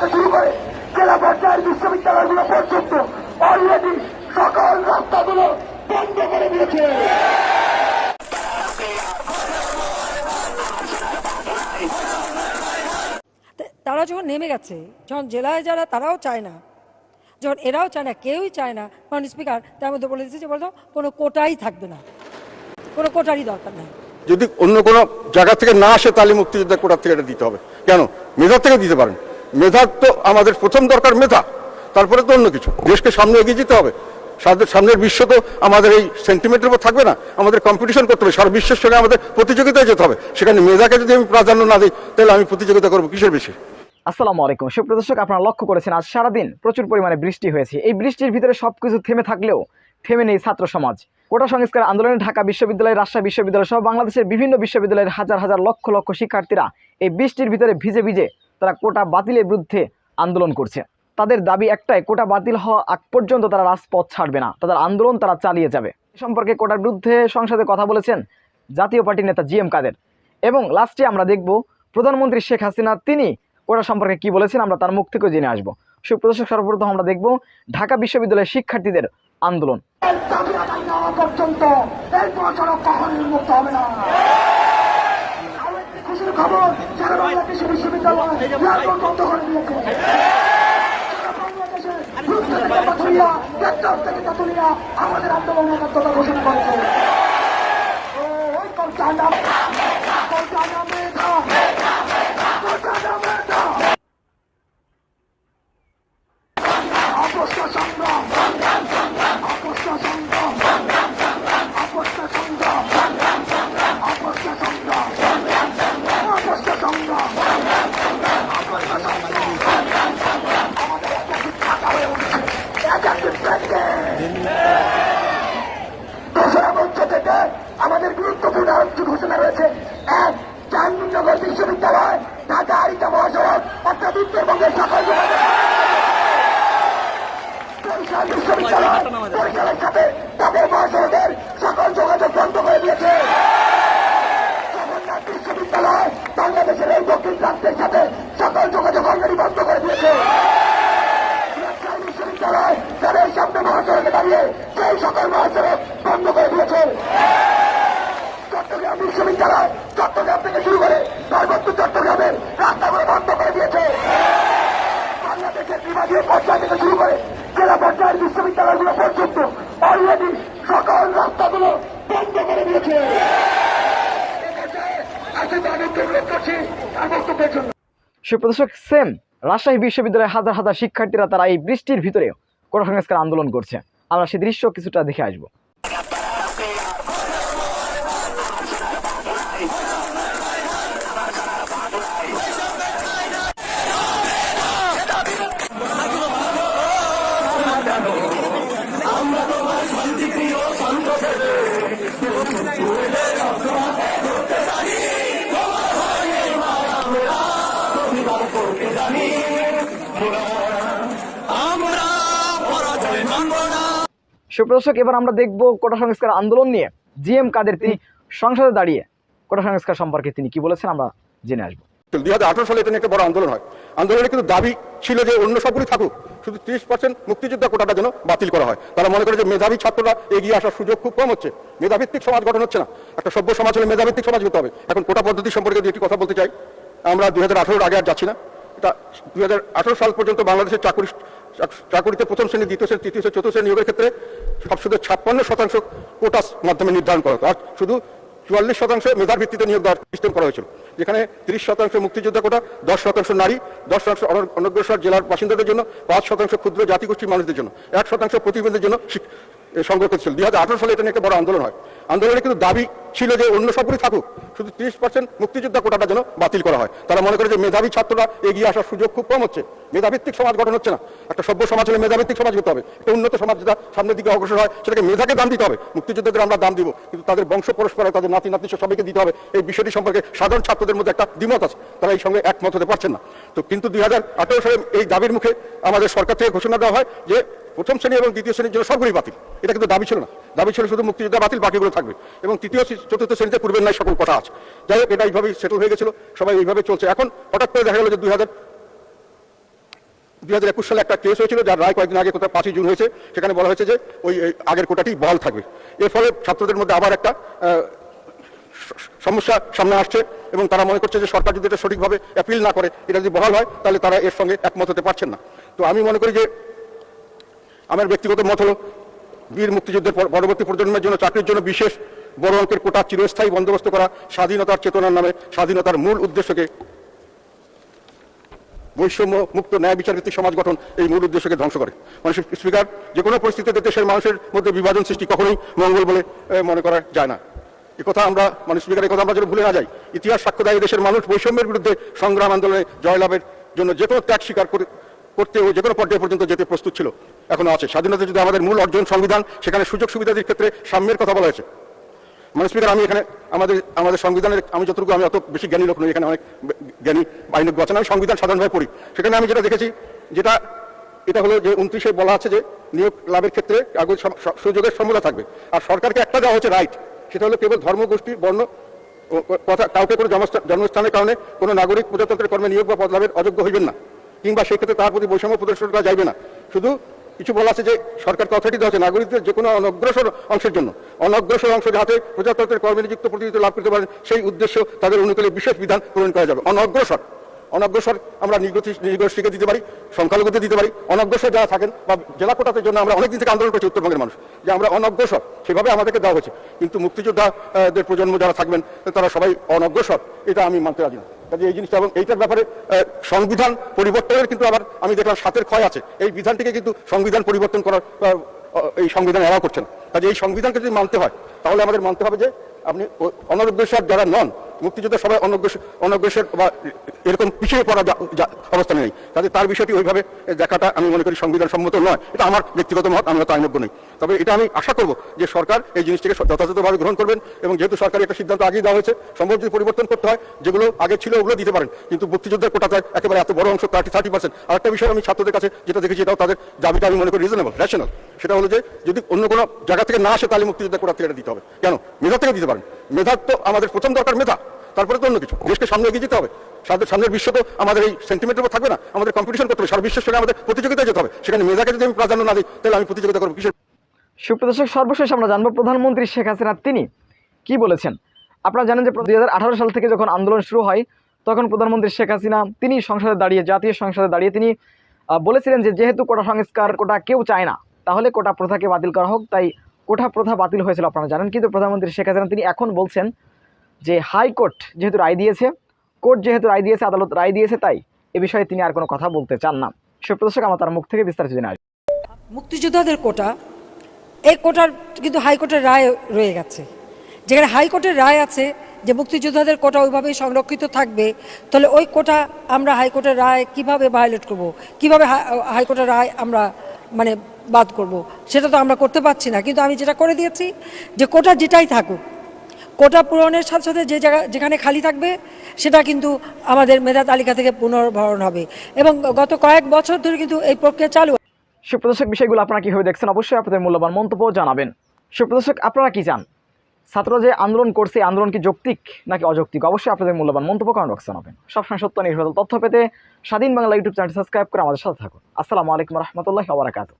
থেকে শুরু করে জেলা পর্যায়ের বিশ্ববিদ্যালয়গুলো পর্যন্ত অলরেডি সকল রাস্তাগুলো বন্ধ করে দিয়েছে। তারা যখন নেমে গেছে, যখন জেলায় যারা তারাও চায় না, যখন এরাও চায় না, কেউই চায় না, কারণ স্পিকার তার মধ্যে বলে দিচ্ছে যে বলতো কোনো কোটাই থাকবে না, কোনো কোটারই দরকার নেই। যদি অন্য কোনো জায়গা থেকে না আসে তাহলে মুক্তিযোদ্ধা কোটার থেকে এটা দিতে হবে। কেন? মেধার থেকে দিতে পারেন। মেধার তো আমাদের প্রথম দরকার মেধা, তারপরে তো অন্য কিছু। দেশকে সামনে এগিয়ে যেতে হবে। সামনের বিশ্ব তো আমাদের এই সেন্টিমেন্টের উপর থাকবে না, আমাদের কম্পিটিশন করতে হবে, সারা বিশ্বের সঙ্গে আমাদের প্রতিযোগিতায় যেতে হবে। সেখানে মেধাকে যদি আমি প্রাধান্য না দিই তাহলে আমি প্রতিযোগিতা করবো কিসের বেশি? আসসালামু আলাইকুম সুপ্রিয় দর্শক, আপনারা লক্ষ্য করেছেন আজ সারাদিন প্রচুর পরিমাণে বৃষ্টি হয়েছে। এই বৃষ্টির ভিতরে সবকিছু থেমে থাকলেও থেমে নেই ছাত্র সমাজ। কোটা সংস্কার আন্দোলনে ঢাকা বিশ্ববিদ্যালয়, রাজশাহী বিশ্ববিদ্যালয় সহ বাংলাদেশের বিভিন্ন বিশ্ববিদ্যালয়ের হাজার হাজার লক্ষ লক্ষ শিক্ষার্থীরা এই বৃষ্টির ভিতরে ভিজে ভিজে তারা কোটা বাতিলের বিরুদ্ধে আন্দোলন করছে। তাদের দাবি একটাই, কোটা বাতিল হওয়া আগ পর্যন্ত তারা রাজপথ ছাড়বে না, তাদের আন্দোলন তারা চালিয়ে যাবে। এ সম্পর্কে কোটার বিরুদ্ধে সংসদে কথা বলেছেন জাতীয় পার্টির নেতা জি এম কাদের। এবং লাস্টে আমরা দেখব প্রধানমন্ত্রী শেখ হাসিনা তিনি কোটা সম্পর্কে কি বলেছেন, আমরা তার মুখ থেকে জেনে আসবো। সুপ্রদর্শক, সর্বপ্রথম আমরা দেখব ঢাকা বিশ্ববিদ্যালয়ের শিক্ষার্থীদের আন্দোলন। আমাদের আন্দোলনের কথা ঘোষণা করেছে। আমাদের গুরুত্বপূর্ণ ঘোষণা রয়েছে। এক, জাহাঙ্গীরনগর বিশ্ববিদ্যালয়, ঢাকা আরিচা মহাসড়ক অর্থাৎ উত্তরবঙ্গের সকল বিশ্ববিদ্যালয় বরিশালের সাথে তাদের মহাসড়কের সকল যোগাযোগ বন্ধ করে দিয়েছে। জগন্নাথ বিশ্ববিদ্যালয় বাংলাদেশের এই দক্ষিণ প্রান্তের সাথে সকল যোগাযোগ অলরেডি বন্ধ করে দিয়েছে। বিশ্ববিদ্যালয় তাদের সামনে মহাসড়কে দাঁড়িয়ে সেই সকল মহাসড়ক বন্ধ করে দিয়েছে। চট্টগ্রাম বিশ্ববিদ্যালয় চট্টগ্রাম থেকে শুরু করে পার্বত্য চট্টগ্রামের রাস্তাগুলো বন্ধ করে দিয়েছে। বাংলাদেশের বিভাগীয় পর্যায় থেকে শুরু করে জেলা পর্যায়ের বিশ্ববিদ্যালয়গুলো পর্যন্ত অলরেডি সকল রাস্তাগুলো বন্ধ করে দিয়েছে। সুপ্রদর্শক, সেম রাজশাহী বিশ্ববিদ্যালয়ের হাজার হাজার শিক্ষার্থীরা তারা এই বৃষ্টির ভিতরে কোটা সংস্কার আন্দোলন করছে। আমরা সেই দৃশ্য কিছুটা দেখে আসবো। সুপ্রদর্শক, এবার আমরা দেখব কোটা সংস্কার আন্দোলন নিয়ে জি এম কাদের তিনি সংসদে দাঁড়িয়ে কোটা সংস্কার সম্পর্কে তিনি কি বলেছেন, আমরা জেনে আসবো। 2018 সালে এটা একটা বড় আন্দোলন হয়। আন্দোলনে কিন্তু দাবি ছিল যে অন্য সবগুলি থাকুক, শুধু 30% মুক্তিযোদ্ধা কোটাটা যেন বাতিল করা হয়। তারা মনে করে যে মেধাবী ছাত্ররা এগিয়ে আসার সুযোগ খুব কম হচ্ছে, মেধাভিত্তিক সমাজ গঠন হচ্ছে না। একটা সভ্য সমাজ হলে মেধাভিত্তিক সমাজ হতে হবে। এখন কোটা পদ্ধতি সম্পর্কে একটি কথা বলতে চাই। আমরা 2018 আগে আর যাচ্ছি না। এটা 2018 সাল পর্যন্ত বাংলাদেশের চাকুরিতে প্রথম শ্রেণী, দ্বিতীয় শ্রেণী, তৃতীয় শ্রেণী, চতুর্থ শ্রেণী নিয়োগের ক্ষেত্রে শুধু 56% কোটার মাধ্যমে নির্ধারণ করা হতো, আর শুধু 44% মেধার ভিত্তিতে নিয়োগ দেওয়ার সিস্টেম করা হয়েছিল, যেখানে 30% মুক্তিযোদ্ধা কোটা, 10% নারী, 10% অনগ্রসর জেলার বাসিন্দাদের জন্য, 5% ক্ষুদ্র জাতিগোষ্ঠীর মানুষদের জন্য, 1% প্রতিবন্ধীদের জন্য সংগ্রহ করেছিল। 2018 সালে এটা নিয়ে একটা বড় আন্দোলন হয়। আন্দোলনে কিন্তু দাবি ছিল যে অন্য সবগুলি থাকুক, শুধু 30% মুক্তিযোদ্ধা কোটাটা যেন বাতিল করা হয়। তারা মনে করে যে মেধাবী ছাত্ররা এগিয়ে আসার সুযোগ খুব কম হচ্ছে, মেধাভিত্তিক সমাজ গঠন হচ্ছে না। একটা সভ্য সমাজ হলে মেধাভিত্তিক সমাজ হতে হবে। একটা উন্নত সমাজ যেটা সামনের দিকে অগ্রসর হয় সেটাকে মেধাকে দাম দিতে হবে। মুক্তিযোদ্ধাদের আমরা দাম দিব, কিন্তু তাদের বংশ পরস্পর, তাদের নাতি নাতনি সবাইকে দিতে হবে। এই বিষয়টি সম্পর্কে সাধারণ ছাত্রদের মধ্যে একটা দ্বিমত আছে, তারা এই সঙ্গে একমত হতে পারছেন না। তো কিন্তু 2018 সালে এই দাবির মুখে আমাদের সরকার থেকে ঘোষণা দেওয়া হয় যে প্রথম শ্রেণী এবং দ্বিতীয় শ্রেণীর জন্য সবগুলি বাতিল। এটা কিন্তু দাবি ছিল না, দাবি ছিল শুধু মুক্তিযোদ্ধা বাতিল, বাকিগুলো থাকবে। এবং তৃতীয় চতুর্থ শ্রেণীতে পূর্বের নাই সকল কথা আছে। যাই হোক, এটা এইভাবেই সেটেল হয়ে গেছিল, সবাই এইভাবে চলছে। এখন হঠাৎ করে দেখা গেল যে 2021 সালে একটা কেস হয়েছিল, যার রায় কয়েকদিন আগে কোথাও 5 জুন হয়েছে। সেখানে বলা হয়েছে যে ওই আগের কোটাটি বহাল থাকবে। এর ফলে ছাত্রদের মধ্যে আবার একটা সমস্যা সামনে আসছে এবং তারা মনে করছে যে সরকার যদি এটা সঠিকভাবে অ্যাপিল না করে, এটা যদি বহাল হয়, তাহলে তারা এর সঙ্গে একমত হতে পারছেন না। তো আমি মনে করি যে আমার ব্যক্তিগত মত হলো, বীর মুক্তিযুদ্ধের পরবর্তী প্রজন্মের জন্য চাকরির জন্য বিশেষ বড় অঙ্কের কোটা চিরস্থায়ী বন্দোবস্ত করা স্বাধীনতার চেতনার নামে স্বাধীনতার মূল উদ্দেশ্যকে, বৈষম্য মুক্ত ন্যায় বিচার ভিত্তিক সমাজ গঠন, এই মূল উদ্দেশ্যকে ধ্বংস করে। মাননীয় স্পিকার, যে কোনো পরিস্থিতিতে দেশের মানুষের মধ্যে বিভাজন সৃষ্টি কখনোই মঙ্গল বলে মনে করা যায় না। একথা আমরা, মাননীয় স্পিকার, একথা আমরা যেন ভুলে না যাই। ইতিহাস সাক্ষ্য দেয় দেশের মানুষ বৈষম্যের বিরুদ্ধে সংগ্রাম আন্দোলনে জয়লাভের জন্য যে কোনো ত্যাগ স্বীকার করতে ও যে কোনো পর্যায়ে পর্যন্ত যেতে প্রস্তুত ছিল, এখনো আছে। স্বাধীনতা যদি আমাদের মূল অর্জন সংবিধান, সেখানে সুযোগ সুবিধাদের ক্ষেত্রে সাম্যের কথা বলা হয়েছে। মাননীয় স্পিকার, আমি এখানে আমাদের সংবিধানের, আমি যতটুকু, আমি অত বেশি জ্ঞানী লোক নই, এখানে অনেক জ্ঞানী আইনজ্ঞ আছেন, আমি সংবিধান সাধারণভাবে পড়ি। সেখানে আমি যেটা দেখেছি, এটা হলো যে 29-এ বলা আছে যে নিয়োগ লাভের ক্ষেত্রে সুযোগের সমতা থাকবে। আর সরকারকে একটা দেওয়া হচ্ছে রাইট, সেটা হলো কেবল ধর্মগোষ্ঠী, বর্ণ, কাউকে কোনো জন্মস্থানের কারণে কোনো নাগরিক প্রজাতন্ত্রের কর্মে নিয়োগ বা পদলাভের অযোগ্য হইবেন না, কিংবা সেই ক্ষেত্রে তার প্রতি বৈষম্য প্রদর্শন করা যাইবে না। শুধু কিছু বলা আছে যে সরকারকে অথরিটি দেওয়া হচ্ছে নাগরিকদের যে কোনো অনগ্রসর অংশের জন্য, অনগ্রসর অংশ যাতে প্রজাতন্ত্রের কর্মে নিযুক্ত প্রতিনিধিত্ব লাভ করতে পারেন, সেই উদ্দেশ্য তাদের অনুকূলে বিশেষ বিধান প্রণয়ন করা যাবে। অনগ্রসর আমরা নির্গোষ্ঠীকে দিতে পারি, সংখ্যালঘুদের দিতে পারি। অনগ্রসর যারা থাকেন বা জেলা কোটাতের জন্য আমরা অনেকদিন থেকে আন্দোলন করছি উত্তরবঙ্গের মানুষ, যে আমরা অনগ্রসর, সেভাবে আমাদেরকে দেওয়া হয়েছে। কিন্তু মুক্তিযোদ্ধাদের প্রজন্ম যারা থাকবেন তারা সবাই অনগ্রসর, এটা আমি মানতে রাজি না। কাজে এই জিনিসটা, এবং এইটার ব্যাপারে সংবিধান পরিবর্তনের কিন্তু আবার আমি দেখলাম 7-এর ক্ষয় আছে। এই বিধানটিকে কিন্তু সংবিধান পরিবর্তন করার এই সংবিধান এলাও করছে না। কাজে এই সংবিধানকে যদি মানতে হয়, তাহলে আমাদের মানতে হবে যে আপনি অনগ্রসর যারা নন, মুক্তিযোদ্ধা সবাই অনগ্রসর বা এরকম পিছিয়ে পড়া অবস্থানে নেই। কাজে তার বিষয়টি ওইভাবে দেখাটা আমি মনে করি সংবিধান সম্মত নয়। এটা আমার ব্যক্তিগত মত, আমি হয়তো আইনজ্ঞ নই। তবে এটা আমি আশা করব যে সরকার এই জিনিসটিকে যথাযথভাবে গ্রহণ করবেন, এবং যেহেতু সরকারি একটা সিদ্ধান্ত আগেই দেওয়া হয়েছে, সম্ভব যদি পরিবর্তন করতে হয়, যেগুলো আগে ছিল ওগুলো দিতে পারেন, কিন্তু মুক্তিযোদ্ধার কোটাতে একেবারে এত বড় অংশ 30%। আর একটা বিষয় আমি ছাত্রদের কাছে যেটা দেখেছি, এটাও তাদের দাবিটা আমি মনে করি রিজনেবল, রেশনাল। সেটা হলো যে যদি অন্য কোনো জায়গা থেকে না আসে, তাহলে মুক্তিযোদ্ধার কোটা থেকে এটা দিতে হবে। কেন? মেধা থেকে দিতে পারেন। মেধা তো আমাদের প্রথম দরকার, মেধা, তারপরে তো অন্য কিছু। দেশকে সামনে এগিয়ে যেতে হবে। সামনের বিশ্ব তো আমাদের এই সেন্টিমেন্টের উপর থাকবে না, আমাদের কম্পিটিশন করতে হবে, সারা বিশ্বের সঙ্গে আমাদের প্রতিযোগিতায় যেতে হবে। সেখানে মেধাকে যদি আমি প্রাধান্য না দিই, তাহলে আমি প্রতিযোগিতা করবো কিসের? সুপ্রদর্শক, সর্বশেষ আমরা জানবো প্রধানমন্ত্রী শেখ হাসিনা তিনি কি বলেছেন। আপনারা জানেন যে 2018 সাল থেকে যখন আন্দোলন শুরু হয়, তখন প্রধানমন্ত্রী শেখ হাসিনা তিনি সংসদে দাঁড়িয়ে, জাতীয় সংসদে দাঁড়িয়ে তিনি বলেছিলেন যে যেহেতু কোটা সংস্কার, কোটা কেউ চায় না, তাহলে কোটা প্রথাকে বাতিল করা হোক। তাই কোটা প্রথা বাতিল হয়েছিল, আপনারা জানেন। কিন্তু প্রধানমন্ত্রী শেখ হাসিনা তিনি এখন বলছেন যে হাইকোর্ট যেহেতু রায় দিয়েছে, আদালত রায় দিয়েছে, তাই এ বিষয়ে তিনি আর কোনো কথা বলতে চান না। সুপ্রদর্শক, আমরা তার মুখ থেকে বিস্তারিত জেনে আসবো। মুক্তিযোদ্ধাদের কোটা, এই কোটার কিন্তু হাইকোর্টের রায় রয়ে গেছে। যেখানে হাইকোর্টের রায় আছে যে মুক্তিযোদ্ধাদের কোটা ওইভাবেই সংরক্ষিত থাকবে, তাহলে ওই কোটা আমরা হাইকোর্টের রায় কিভাবে ভায়োলেট করব, কিভাবে হাইকোর্টের রায় আমরা মানে বাদ করব, সেটা তো আমরা করতে পারছি না। কিন্তু আমি যেটা করে দিয়েছি যে কোটা যেটাই থাকুক, কোটা পূরণের সাথে সাথে যেখানে খালি থাকবে সেটা কিন্তু আমাদের মেধা তালিকা থেকে পুনর্ভরণ হবে, এবং গত কয়েক বছর ধরে কিন্তু এই প্রক্রিয়া চালু। সুপ্রদর্শক, বিষয়গুলো আপনারা কীভাবে দেখছেন অবশ্যই আপনাদের মূল্যবান মন্তব্য জানাবেন। সুপ্রদর্শক, আপনারা কি চান? ছাত্ররা যে আন্দোলন করছে, আন্দোলন কি যৌক্তিক নাকি অযৌক্তিক? অবশ্যই আপনাদের মূল্যবান মন্তব্য কমেন্ট বক্সে জানাবেন। সবসময় সত্য নির্ভরশীল তথ্য পেতে স্বাধীন বাংলা ইউটিউব চ্যানেলটি সাবস্ক্রাইব করে আমাদের সাথে থাকুন। আসসালামু আলাইকুম রহমতুল্লাহি ওয়া বারাকাতুহু।